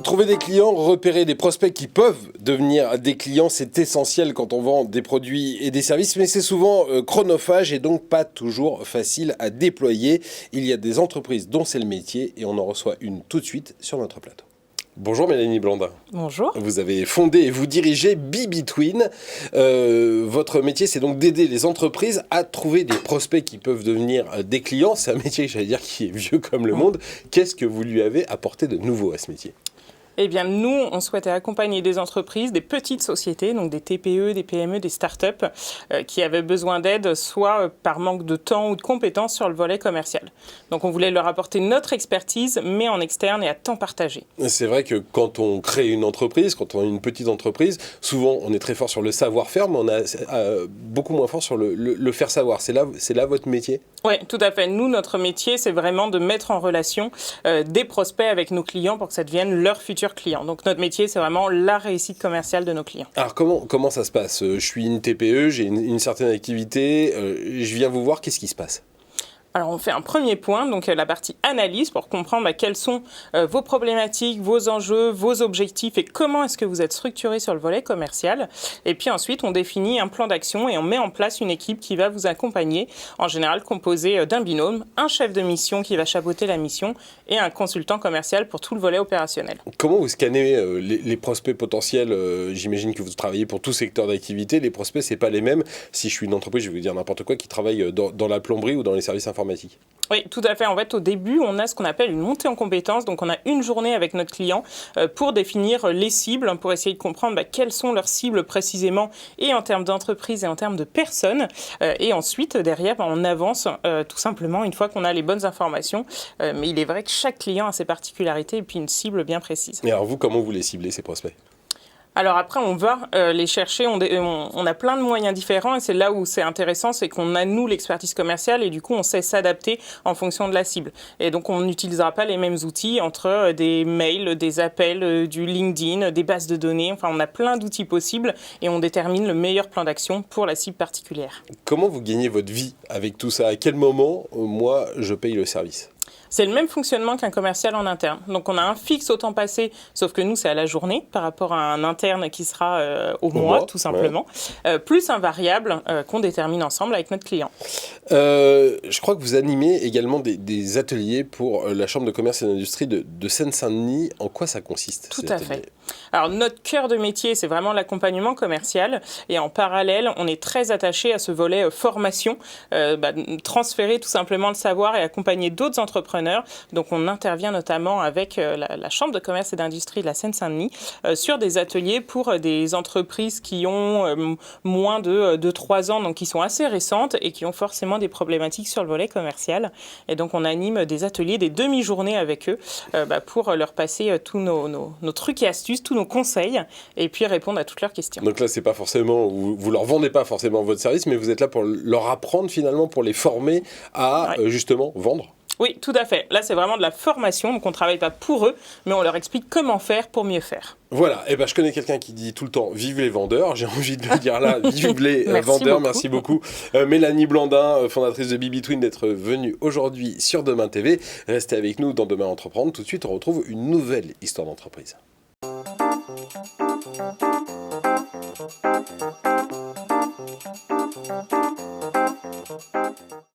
Trouver des clients, repérer des prospects qui peuvent devenir des clients, c'est essentiel quand on vend des produits et des services, mais c'est souvent chronophage et donc pas toujours facile à déployer. Il y a des entreprises dont c'est le métier et on en reçoit une tout de suite sur notre plateau. Bonjour Mélanie Blandin. Bonjour. Vous avez fondé et vous dirigez BeBetween. Votre métier, c'est donc d'aider les entreprises à trouver des prospects qui peuvent devenir des clients. C'est un métier, j'allais dire, qui est vieux comme le monde. Qu'est-ce que vous lui avez apporté de nouveau à ce métier ? Eh bien, nous, on souhaitait accompagner des entreprises, des petites sociétés, donc des TPE, des PME, des startups, qui avaient besoin d'aide, soit par manque de temps ou de compétences sur le volet commercial. Donc, on voulait leur apporter notre expertise, mais en externe et à temps partagé. C'est vrai que quand on crée une entreprise, quand on a une petite entreprise, souvent, on est très fort sur le savoir-faire, mais on a beaucoup moins fort sur le faire savoir. C'est là votre métier ? Oui, tout à fait. Nous, notre métier, c'est vraiment de mettre en relation des prospects avec nos clients pour que ça devienne leur futur client. Donc notre métier, c'est vraiment la réussite commerciale de nos clients. Alors comment ça se passe ? Je suis une TPE, j'ai une certaine activité, je viens vous voir, qu'est-ce qui se passe ? Alors on fait un premier point, donc la partie analyse pour comprendre quelles sont vos problématiques, vos enjeux, vos objectifs et comment est-ce que vous êtes structuré sur le volet commercial. Et puis ensuite on définit un plan d'action et on met en place une équipe qui va vous accompagner, en général composée d'un binôme, un chef de mission qui va chapeauter la mission et un consultant commercial pour tout le volet opérationnel. Comment vous scannez les prospects potentiels ? J'imagine que vous travaillez pour tout secteur d'activité. Les prospects, c'est pas les mêmes. Si je suis une entreprise, je vais vous dire n'importe quoi, qui travaille dans la plomberie ou dans les services informatiques. Oui, tout à fait. En fait, au début, on a ce qu'on appelle une montée en compétences. Donc, on a une journée avec notre client pour définir les cibles, pour essayer de comprendre quelles sont leurs cibles précisément, et en termes d'entreprise et en termes de personnes. Et ensuite, derrière, on avance tout simplement une fois qu'on a les bonnes informations. Mais il est vrai que chaque client a ses particularités et puis une cible bien précise. Et alors vous, comment vous les ciblez, ces prospects ? Alors après, on va les chercher, on a plein de moyens différents et c'est là où c'est intéressant, c'est qu'on a, nous, l'expertise commerciale et du coup, on sait s'adapter en fonction de la cible. Et donc, on n'utilisera pas les mêmes outils entre des mails, des appels, du LinkedIn, des bases de données. Enfin, on a plein d'outils possibles et on détermine le meilleur plan d'action pour la cible particulière. Comment vous gagnez votre vie avec tout ça ? À quel moment, moi, je paye le service ? C'est le même fonctionnement qu'un commercial en interne. Donc, on a un fixe au temps passé, sauf que nous, c'est à la journée par rapport à un interne qui sera au mois, tout simplement, plus un variable qu'on détermine ensemble avec notre client. Je crois que vous animez également des ateliers pour la Chambre de commerce et d'industrie de Seine-Saint-Denis. En quoi ça consiste ? Tout à fait. Alors, notre cœur de métier, c'est vraiment l'accompagnement commercial. Et en parallèle, on est très attaché à ce volet formation, transférer tout simplement le savoir et accompagner d'autres entrepreneurs. Donc, on intervient notamment avec la Chambre de commerce et d'industrie de la Seine-Saint-Denis sur des ateliers pour des entreprises qui ont moins de 3 ans, donc qui sont assez récentes et qui ont forcément des problématiques sur le volet commercial. Et donc, on anime des ateliers, des demi-journées avec eux pour leur passer tous nos trucs et astuces, tous nos conseils, et puis répondre à toutes leurs questions. Donc là, c'est pas forcément, vous leur vendez pas forcément votre service, mais vous êtes là pour leur apprendre finalement, pour les former à justement vendre. Oui, tout à fait. Là, c'est vraiment de la formation, donc on ne travaille pas pour eux, mais on leur explique comment faire pour mieux faire. Voilà, et je connais quelqu'un qui dit tout le temps « Vive les vendeurs », j'ai envie de le dire là, vive les vendeurs, beaucoup. Merci beaucoup. Mélanie Blandin, fondatrice de BeBetween, d'être venue aujourd'hui sur Demain TV. Restez avec nous dans Demain Entreprendre, tout de suite on retrouve une nouvelle histoire d'entreprise.